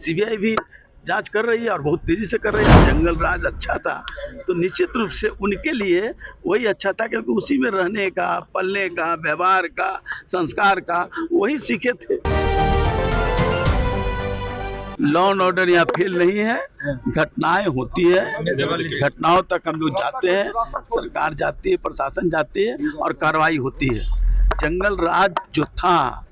CBI भी जांच कर रही है और बहुत तेजी से कर रही है। जंगल राज अच्छा था तो निश्चित रूप से उनके लिए वही अच्छा था, क्योंकि उसी में रहने का, पलने का, व्यवहार का, संस्कार का वही सीखे थे। लॉ एंड ऑर्डर यहाँ फेल नहीं है, घटनाएं होती है, घटनाओं तक हम लोग जाते हैं, सरकार जाती है, प्रशासन जाती है और कार्रवाई होती है। जंगल राज जो था,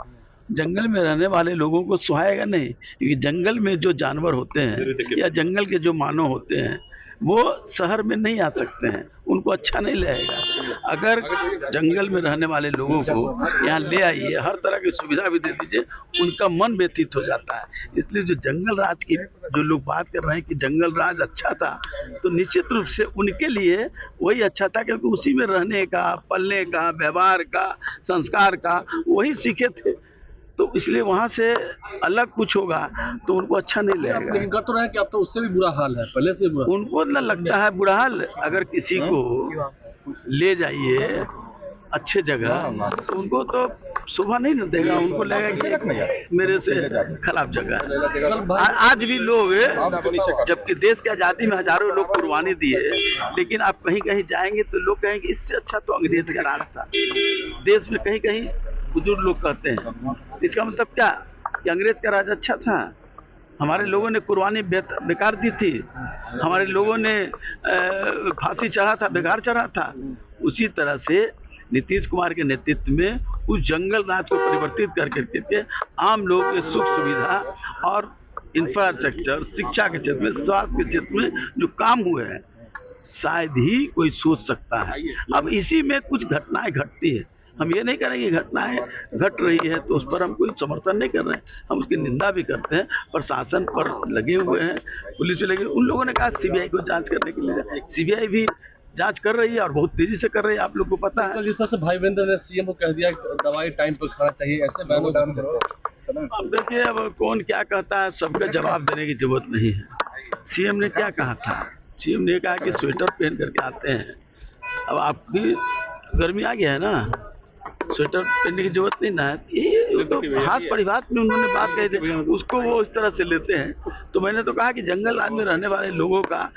जंगल में रहने वाले लोगों को सुहाएगा नहीं, क्योंकि जंगल में जो जानवर होते हैं या जंगल के जो मानव होते हैं वो शहर में नहीं आ सकते हैं, उनको अच्छा नहीं लगेगा। अगर जंगल में रहने वाले लोगों को यहाँ ले आइए, हर तरह की सुविधा भी दे दीजिए, उनका मन व्यतीत हो जाता है। इसलिए जो जंगल राज की जो लोग बात कर रहे हैं कि जंगल राज अच्छा था, तो निश्चित रूप से उनके लिए वही अच्छा था, क्योंकि उसी में रहने का, पलने का, व्यवहार का, संस्कार का वही सीखे थे। तो इसलिए वहां से अलग कुछ होगा तो उनको अच्छा नहीं लगेगा। इनका तो रहा है कि अब तो उससे भी बुरा हाल है, पहले से बुरा। उनको ना लगता है बुरा हाल। अगर किसी को ले जाइए अच्छे जगह तो उनको तो शोभा नहीं न देगा, उनको लगेगा कि मेरे से खराब जगह। आज भी लोग, जबकि देश की आज़ादी में हजारों लोग कुर्बानी दिए, लेकिन आप कहीं कहीं जाएंगे तो लोग कहेंगे इससे अच्छा तो अंग्रेज का राज था। देश में कहीं कहीं बुजुर्ग लोग कहते हैं, इसका मतलब क्या कि अंग्रेज का राज अच्छा था? हमारे लोगों ने कुर्बानी बेकार दी थी, हमारे लोगों ने फांसी चढ़ा था, बेकार चढ़ा था। उसी तरह से नीतीश कुमार के नेतृत्व में उस जंगल राज को परिवर्तित करके आम लोगों के सुख सुविधा और इंफ्रास्ट्रक्चर, शिक्षा के क्षेत्र में, स्वास्थ्य के क्षेत्र में जो काम हुए हैं, शायद ही कोई सोच सकता है। अब इसी में कुछ घटनाएं घटती है। हम ये नहीं करेंगे घटनाएं घट रही है तो उस पर हम कोई समर्थन नहीं कर रहे हैं, हम उसकी निंदा भी करते हैं। प्रशासन पर लगे हुए हैं, पुलिस भी लगी। उन लोगों ने कहा सीबीआई को जांच करने के लिए, सीबीआई भी जांच कर रही है और बहुत तेजी से कर रही है, आप लोग को पता है। जिस तरह से भाई बहन ने सीएम को कह दिया कि दवाई टाइम पर खाना चाहिए, ऐसे बयान। अब देखिए, अब कौन क्या कहता है, सबका जवाब देने की जरूरत नहीं है। सीएम ने क्या कहा था? सीएम ने कहा कि स्वेटर पहन करके आते हैं। अब आपकी गर्मी आ गया है ना, स्वेटर पहनने की जरूरत नहीं ना है। ये तो हाथ परिवार में उन्होंने बात कही थी, उसको वो इस तरह से लेते हैं। तो मैंने तो कहा कि जंगल राज में रहने वाले लोगों का,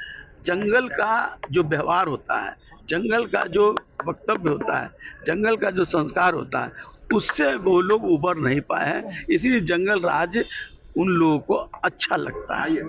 जंगल का जो व्यवहार होता है, जंगल का जो वक्तव्य होता है, जंगल का जो संस्कार होता है, उससे वो लोग उबर नहीं पाए हैं। इसीलिए जंगल राज उन लोगों को अच्छा लगता है।